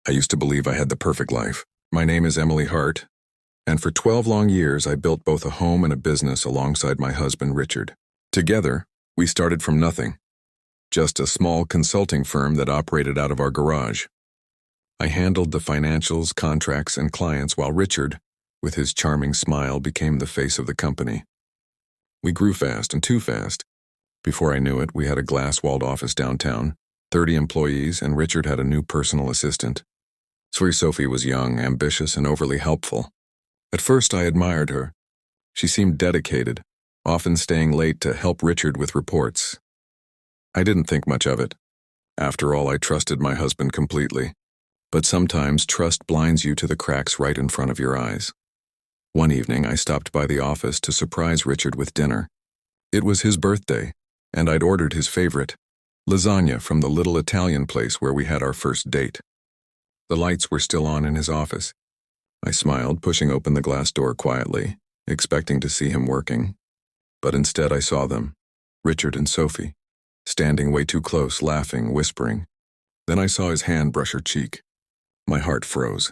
I used to believe I had the perfect life. My name is Emily Hart, and for 12 long years I built both a home and a business alongside my husband Richard. Together, we started from nothing, just a small consulting firm that operated out of our garage. I handled the financials, contracts, and clients while Richard, with his charming smile, became the face of the company. We grew fast and too fast. Before I knew it, we had a glass-walled office downtown, 30 employees, and Richard had a new personal assistant. Sweet Sophie was young, ambitious, and overly helpful. At first, I admired her. She seemed dedicated, often staying late to help Richard with reports. I didn't think much of it. After all, I trusted my husband completely. But sometimes trust blinds you to the cracks right in front of your eyes. One evening, I stopped by the office to surprise Richard with dinner. It was his birthday, and I'd ordered his favorite, lasagna from the little Italian place where we had our first date. The lights were still on in his office. I smiled, pushing open the glass door quietly, expecting to see him working. But instead I saw them, Richard and Sophie, standing way too close, laughing, whispering. Then I saw his hand brush her cheek. My heart froze.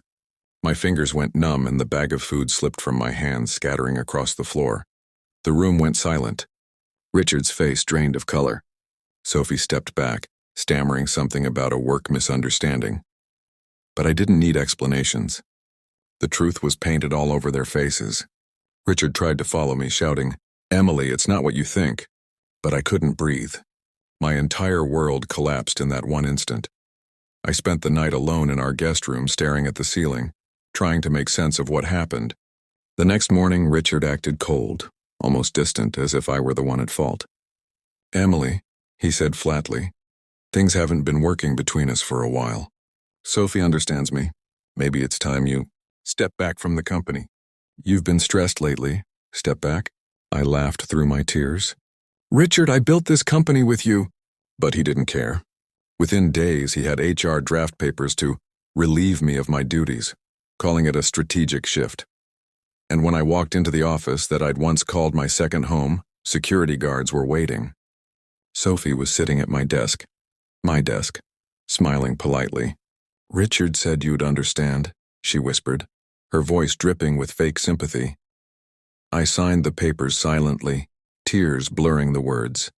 My fingers went numb and the bag of food slipped from my hands, scattering across the floor. The room went silent. Richard's face drained of color. Sophie stepped back, stammering something about a work misunderstanding. But I didn't need explanations. The truth was painted all over their faces. Richard tried to follow me, shouting, "Emily, it's not what you think." But I couldn't breathe. My entire world collapsed in that one instant. I spent the night alone in our guest room, staring at the ceiling, trying to make sense of what happened. The next morning, Richard acted cold, almost distant, as if I were the one at fault. "Emily," he said flatly, "things haven't been working between us for a while. Sophie understands me. Maybe it's time you step back from the company. You've been stressed lately. Step back." I laughed through my tears. "Richard, I built this company with you." But he didn't care. Within days, he had HR draft papers to relieve me of my duties, calling it a strategic shift. And when I walked into the office that I'd once called my second home, security guards were waiting. Sophie was sitting at my desk, smiling politely. "Richard said you'd understand," she whispered, her voice dripping with fake sympathy. I signed the papers silently, tears blurring the words.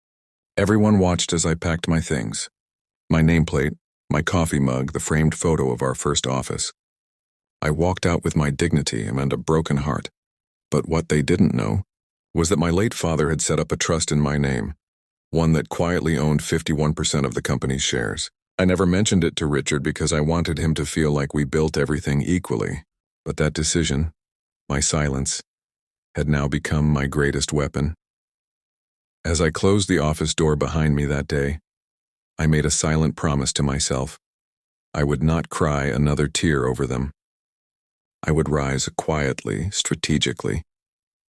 Everyone watched as I packed my things. My nameplate, my coffee mug, the framed photo of our first office. I walked out with my dignity and a broken heart. But what they didn't know was that my late father had set up a trust in my name, one that quietly owned 51% of the company's shares. I never mentioned it to Richard because I wanted him to feel like we built everything equally. But that decision, my silence, had now become my greatest weapon. As I closed the office door behind me that day, I made a silent promise to myself. I would not cry another tear over them. I would rise quietly, strategically,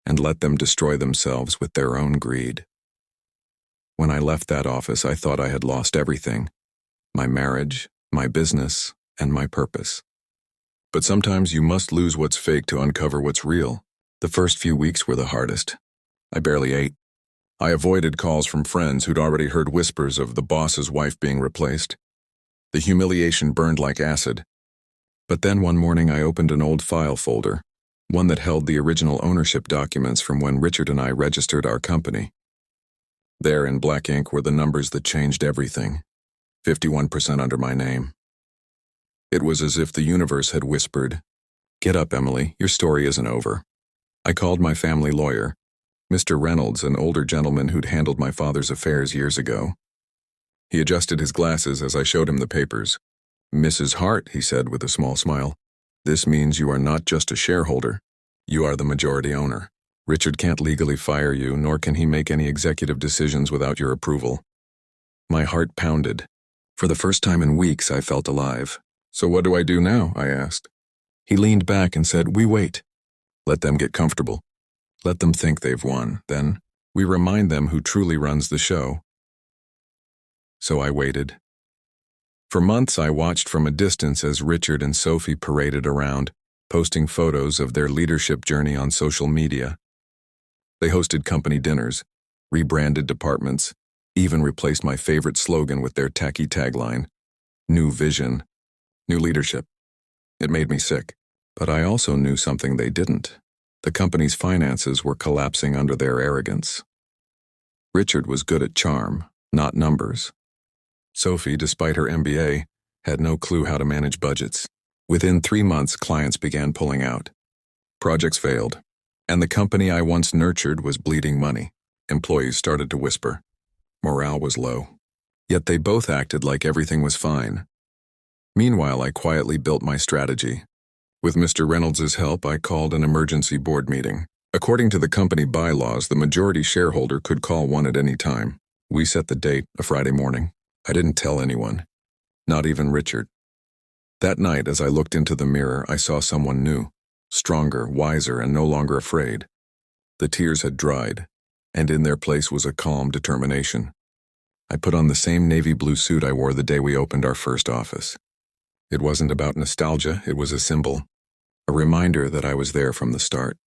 and let them destroy themselves with their own greed. When I left that office, I thought I had lost everything: my marriage, my business, and my purpose. But sometimes you must lose what's fake to uncover what's real. The first few weeks were the hardest. I barely ate. I avoided calls from friends who'd already heard whispers of the boss's wife being replaced. The humiliation burned like acid. But then one morning I opened an old file folder, one that held the original ownership documents from when Richard and I registered our company. There in black ink were the numbers that changed everything, 51% under my name. It was as if the universe had whispered, "Get up, Emily, your story isn't over." I called my family lawyer, Mr. Reynolds, an older gentleman who'd handled my father's affairs years ago. He adjusted his glasses as I showed him the papers. "Mrs. Hart," he said with a small smile, "this means you are not just a shareholder. You are the majority owner. Richard can't legally fire you, nor can he make any executive decisions without your approval." My heart pounded. For the first time in weeks, I felt alive. "So what do I do now?" I asked. He leaned back and said, "We wait. Let them get comfortable. Let them think they've won. Then we remind them who truly runs the show." So I waited. For months, I watched from a distance as Richard and Sophie paraded around, posting photos of their leadership journey on social media. They hosted company dinners, rebranded departments, even replaced my favorite slogan with their tacky tagline, "New vision, new leadership." It made me sick. But I also knew something they didn't. The company's finances were collapsing under their arrogance. Richard was good at charm, not numbers. Sophie, despite her MBA, had no clue how to manage budgets. Within 3 months, clients began pulling out. Projects failed, and the company I once nurtured was bleeding money. Employees started to whisper. Morale was low. Yet they both acted like everything was fine. Meanwhile, I quietly built my strategy. With Mr. Reynolds's help, I called an emergency board meeting. According to the company bylaws, the majority shareholder could call one at any time. We set the date, a Friday morning. I didn't tell anyone, not even Richard. That night, as I looked into the mirror, I saw someone new, stronger, wiser, and no longer afraid. The tears had dried, and in their place was a calm determination. I put on the same navy blue suit I wore the day we opened our first office. It wasn't about nostalgia, it was a symbol, a reminder that I was there from the start.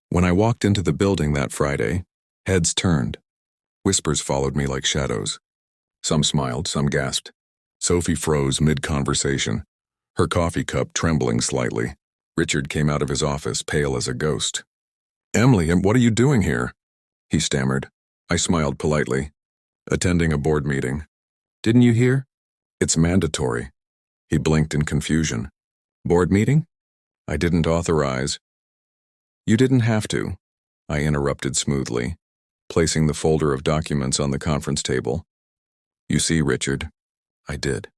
When I walked into the building that Friday, heads turned. Whispers followed me like shadows. Some smiled, some gasped. Sophie froze mid-conversation, her coffee cup trembling slightly. Richard came out of his office, pale as a ghost. "Emily, what are you doing here?" he stammered. I smiled politely. "Attending a board meeting." "Didn't you hear?" "It's mandatory." He blinked in confusion. "Board meeting?" "I didn't authorize." "You didn't have to," I interrupted smoothly, placing the folder of documents on the conference table. "You see, Richard." I did.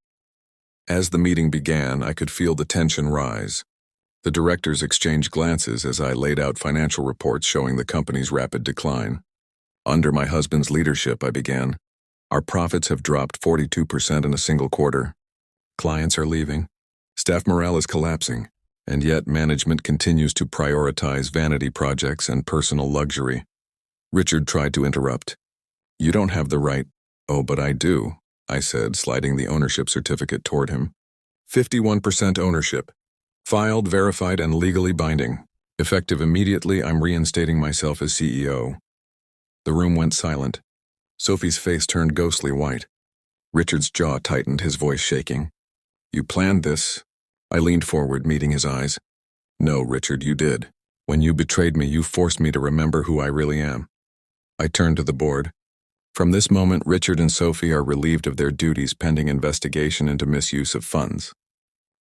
As the meeting began, I could feel the tension rise. The directors exchanged glances as I laid out financial reports showing the company's rapid decline. "Under my husband's leadership," I began, "our profits have dropped 42% in a single quarter. Clients are leaving. Staff morale is collapsing. And yet management continues to prioritize vanity projects and personal luxury." Richard tried to interrupt. "You don't have the right." "Oh, but I do," I said, sliding the ownership certificate toward him. 51% ownership. Filed, verified, and legally binding. Effective immediately, I'm reinstating myself as CEO. The room went silent. Sophie's face turned ghostly white. Richard's jaw tightened, his voice shaking. "You planned this?" I leaned forward, meeting his eyes. "No, Richard, you did. When you betrayed me, you forced me to remember who I really am." I turned to the board. "From this moment, Richard and Sophie are relieved of their duties pending investigation into misuse of funds.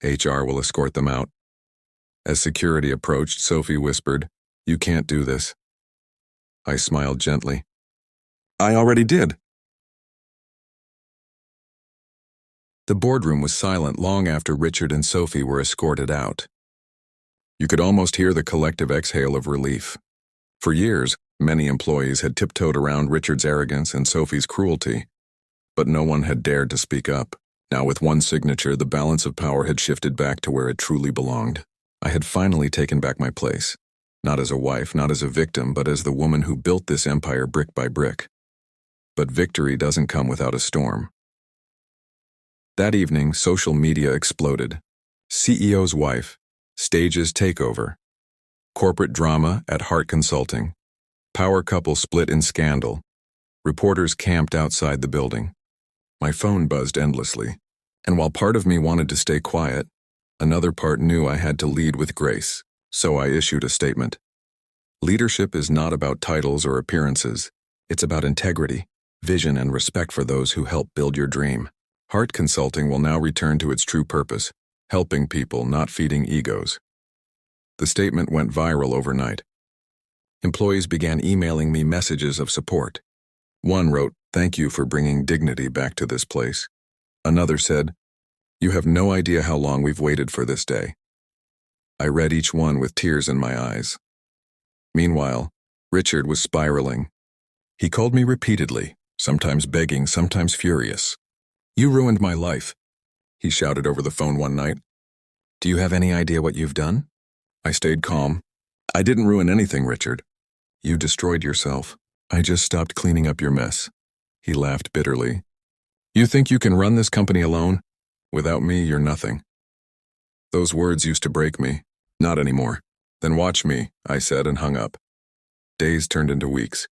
HR will escort them out." As security approached, Sophie whispered, "You can't do this." I smiled gently. "I already did." The boardroom was silent long after Richard and Sophie were escorted out. You could almost hear the collective exhale of relief. For years, many employees had tiptoed around Richard's arrogance and Sophie's cruelty, but no one had dared to speak up. Now, with one signature, the balance of power had shifted back to where it truly belonged. I had finally taken back my place, not as a wife, not as a victim, but as the woman who built this empire brick by brick. But victory doesn't come without a storm. That evening, social media exploded. CEO's wife, stages takeover. Corporate drama at Hart Consulting. Power couple split in scandal. Reporters camped outside the building. My phone buzzed endlessly, and while part of me wanted to stay quiet, another part knew I had to lead with grace, so I issued a statement. Leadership is not about titles or appearances. It's about integrity, vision, and respect for those who help build your dream. Hart Consulting will now return to its true purpose, helping people, not feeding egos. The statement went viral overnight. Employees began emailing me messages of support. One wrote, "Thank you for bringing dignity back to this place." Another said, "You have no idea how long we've waited for this day." I read each one with tears in my eyes. Meanwhile, Richard was spiraling. He called me repeatedly, sometimes begging, sometimes furious. "You ruined my life," he shouted over the phone one night. "Do you have any idea what you've done?" I stayed calm. "I didn't ruin anything, Richard." "You destroyed yourself. I just stopped cleaning up your mess." He laughed bitterly. "You think you can run this company alone? Without me, you're nothing." Those words used to break me. Not anymore. "Then watch me," I said and hung up. Days turned into weeks.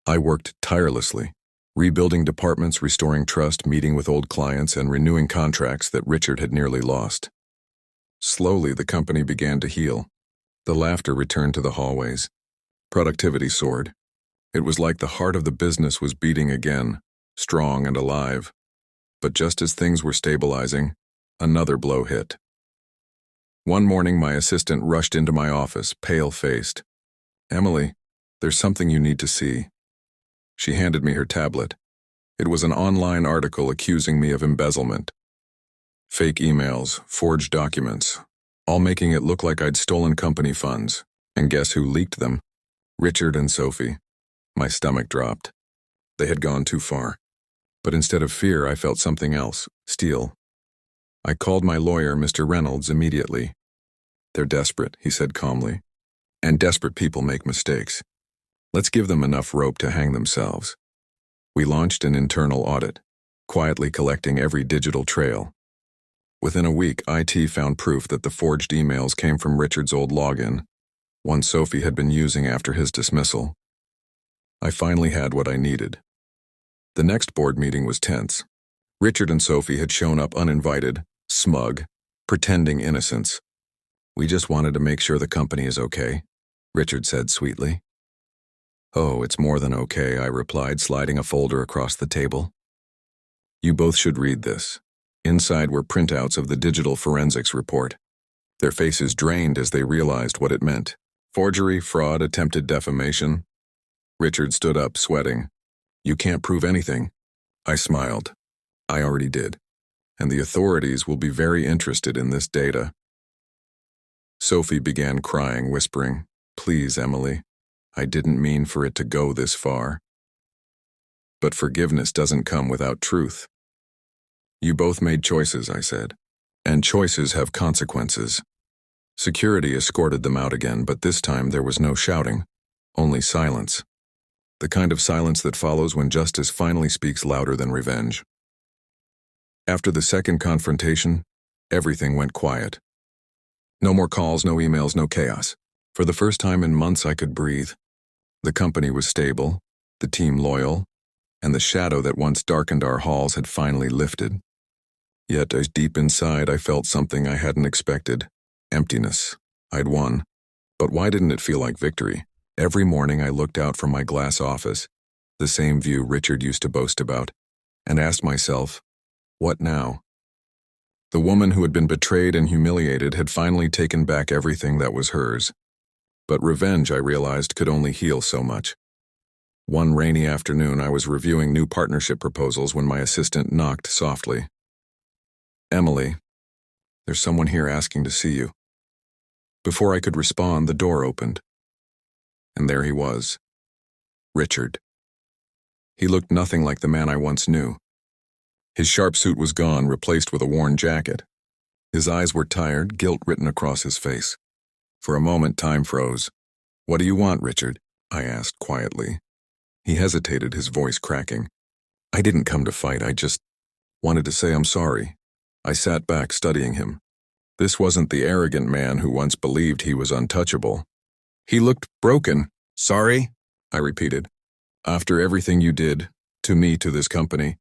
I worked tirelessly, rebuilding departments, restoring trust, meeting with old clients, and renewing contracts that Richard had nearly lost. Slowly, the company began to heal. The laughter returned to the hallways. Productivity soared. It was like the heart of the business was beating again, strong and alive. But just as things were stabilizing, another blow hit. One morning, my assistant rushed into my office, pale-faced. "Emily, there's something you need to see." She handed me her tablet. It was an online article accusing me of embezzlement. Fake emails, forged documents, all making it look like I'd stolen company funds. And guess who leaked them? Richard and Sophie. My stomach dropped. They had gone too far. But instead of fear, I felt something else, steel. I called my lawyer, Mr. Reynolds, immediately. "They're desperate," he said calmly. "And desperate people make mistakes. Let's give them enough rope to hang themselves." We launched an internal audit, quietly collecting every digital trail. Within a week, IT found proof that the forged emails came from Richard's old login, one Sophie had been using after his dismissal. I finally had what I needed. The next board meeting was tense. Richard and Sophie had shown up uninvited, smug, pretending innocence. "We just wanted to make sure the company is okay," Richard said sweetly. "Oh, it's more than okay," I replied, sliding a folder across the table. "You both should read this." Inside were printouts of the digital forensics report. Their faces drained as they realized what it meant. Forgery, fraud, attempted defamation. Richard stood up, sweating. "You can't prove anything." I smiled. "I already did. And the authorities will be very interested in this data." Sophie began crying, whispering, "Please, Emily, I didn't mean for it to go this far." "But forgiveness doesn't come without truth." "You both made choices," I said. "And choices have consequences." Security escorted them out again, but this time there was no shouting, only silence. The kind of silence that follows when justice finally speaks louder than revenge. After the second confrontation, everything went quiet. No more calls, no emails, no chaos. For the first time in months, I could breathe. The company was stable, the team loyal, and the shadow that once darkened our halls had finally lifted. Yet, as deep inside, I felt something I hadn't expected. Emptiness. I'd won. But why didn't it feel like victory? Every morning I looked out from my glass office, the same view Richard used to boast about, and asked myself, what now? The woman who had been betrayed and humiliated had finally taken back everything that was hers. But revenge, I realized, could only heal so much. One rainy afternoon, I was reviewing new partnership proposals when my assistant knocked softly. "Emily, there's someone here asking to see you." Before I could respond, the door opened. And there he was. Richard. He looked nothing like the man I once knew. His sharp suit was gone, replaced with a worn jacket. His eyes were tired, guilt written across his face. For a moment, time froze. "What do you want, Richard?" I asked quietly. He hesitated, his voice cracking. "I didn't come to fight, I just wanted to say I'm sorry." I sat back, studying him. This wasn't the arrogant man who once believed he was untouchable. He looked broken. "Sorry?" I repeated. "After everything you did, to me, to this company."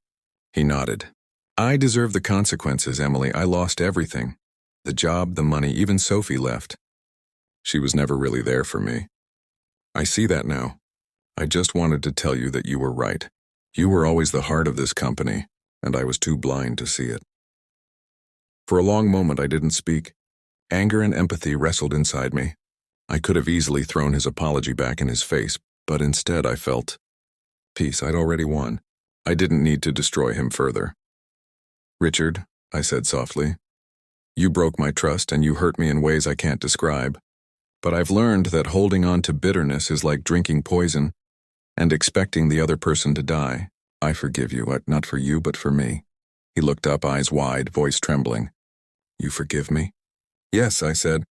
He nodded. "I deserve the consequences, Emily. I lost everything. The job, the money, even Sophie left. She was never really there for me. I see that now. I just wanted to tell you that you were right. You were always the heart of this company, and I was too blind to see it." For a long moment I didn't speak. Anger and empathy wrestled inside me. I could have easily thrown his apology back in his face, but instead I felt peace. I'd already won. I didn't need to destroy him further. "Richard," I said softly, "you broke my trust and you hurt me in ways I can't describe. But I've learned that holding on to bitterness is like drinking poison and expecting the other person to die. I forgive you, not for you, but for me." He looked up, eyes wide, voice trembling. "You forgive me?" "Yes," I said.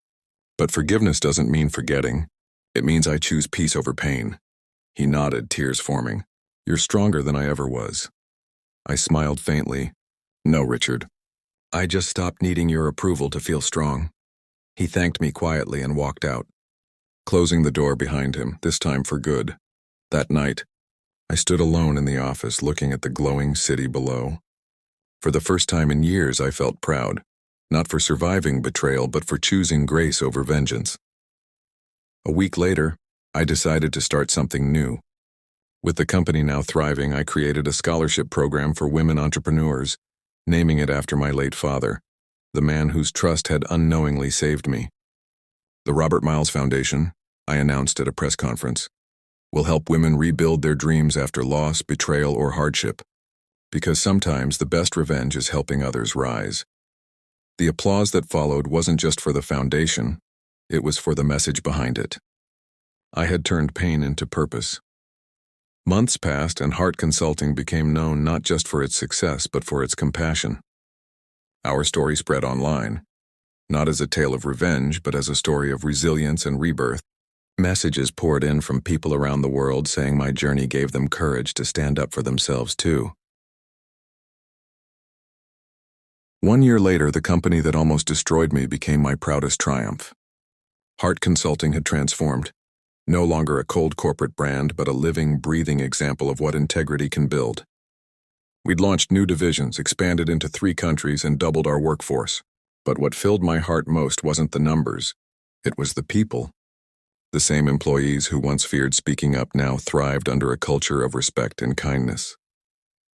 "But forgiveness doesn't mean forgetting. It means I choose peace over pain." He nodded, tears forming. "You're stronger than I ever was." I smiled faintly. "No, Richard. I just stopped needing your approval to feel strong." He thanked me quietly and walked out, closing the door behind him, this time for good. That night, I stood alone in the office looking at the glowing city below. For the first time in years, I felt proud. not for surviving betrayal, but for choosing grace over vengeance. A week later, I decided to start something new. With the company now thriving, I created a scholarship program for women entrepreneurs, naming it after my late father, the man whose trust had unknowingly saved me. The Robert Miles Foundation, I announced at a press conference, will help women rebuild their dreams after loss, betrayal, or hardship, because sometimes the best revenge is helping others rise. The applause that followed wasn't just for the foundation, it was for the message behind it. I had turned pain into purpose. Months passed and Heart Consulting became known not just for its success but for its compassion. Our story spread online, not as a tale of revenge but as a story of resilience and rebirth. Messages poured in from people around the world saying my journey gave them courage to stand up for themselves too. 1 year later, the company that almost destroyed me became my proudest triumph. Heart Consulting had transformed. No longer a cold corporate brand, but a living, breathing example of what integrity can build. We'd launched new divisions, expanded into 3 countries, and doubled our workforce. But what filled my heart most wasn't the numbers. It was the people. The same employees who once feared speaking up now thrived under a culture of respect and kindness.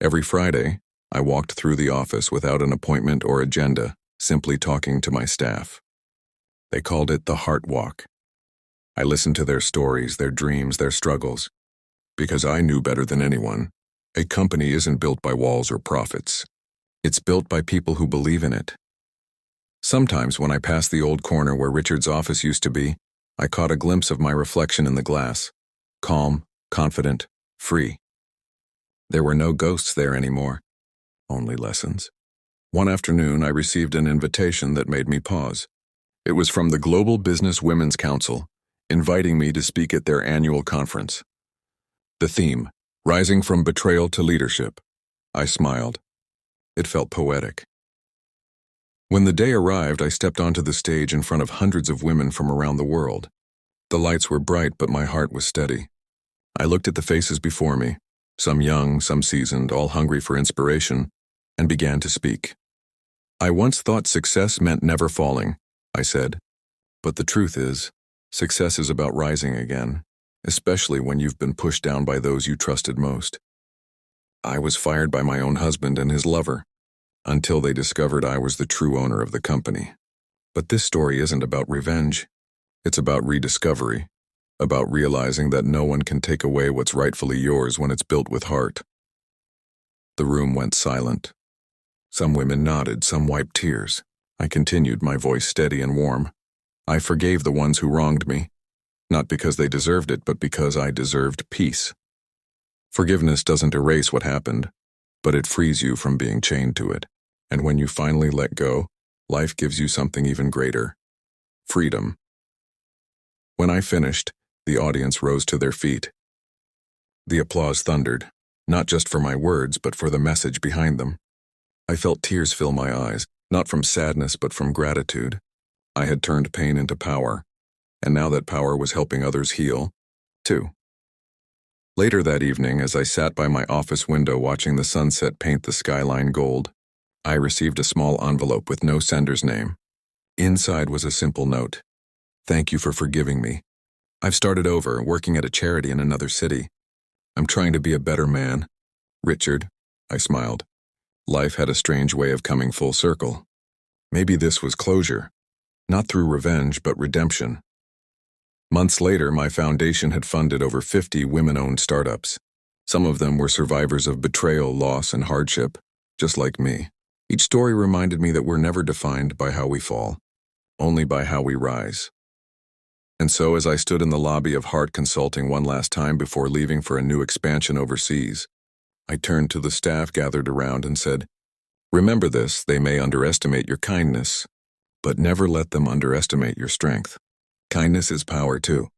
Every Friday, I walked through the office without an appointment or agenda, simply talking to my staff. They called it the Heart Walk. I listened to their stories, their dreams, their struggles. Because I knew better than anyone, a company isn't built by walls or profits. It's built by people who believe in it. Sometimes when I passed the old corner where Richard's office used to be, I caught a glimpse of my reflection in the glass, calm, confident, free. There were no ghosts there anymore, only lessons. One afternoon, I received an invitation that made me pause. It was from the Global Business Women's Council, inviting me to speak at their annual conference. The theme, Rising from Betrayal to Leadership. I smiled. It felt poetic. When the day arrived, I stepped onto the stage in front of hundreds of women from around the world. The lights were bright, but my heart was steady. I looked at the faces before me, some young, some seasoned, all hungry for inspiration, and began to speak. I once thought success meant never falling, I said. But the truth is, success is about rising again, especially when you've been pushed down by those you trusted most. I was fired by my own husband and his lover, until they discovered I was the true owner of the company. But this story isn't about revenge. It's about rediscovery, about realizing that no one can take away what's rightfully yours when it's built with heart. The room went silent. Some women nodded, some wiped tears. I continued, my voice steady and warm. I forgave the ones who wronged me, not because they deserved it, but because I deserved peace. Forgiveness doesn't erase what happened, but it frees you from being chained to it. And when you finally let go, life gives you something even greater: freedom. When I finished, the audience rose to their feet. The applause thundered, not just for my words, but for the message behind them. I felt tears fill my eyes, not from sadness, but from gratitude. I had turned pain into power, and now that power was helping others heal, too. Later that evening, as I sat by my office window watching the sunset paint the skyline gold, I received a small envelope with no sender's name. Inside was a simple note. Thank you for forgiving me. I've started over, working at a charity in another city. I'm trying to be a better man. Richard, I smiled. Life had a strange way of coming full circle. Maybe this was closure, not through revenge, but redemption. Months later, my foundation had funded over 50 women-owned startups. Some of them were survivors of betrayal, loss, and hardship, just like me. Each story reminded me that we're never defined by how we fall, only by how we rise. And so, as I stood in the lobby of Heart Consulting one last time before leaving for a new expansion overseas, I turned to the staff gathered around and said, remember this, they may underestimate your kindness, but never let them underestimate your strength. Kindness is power too.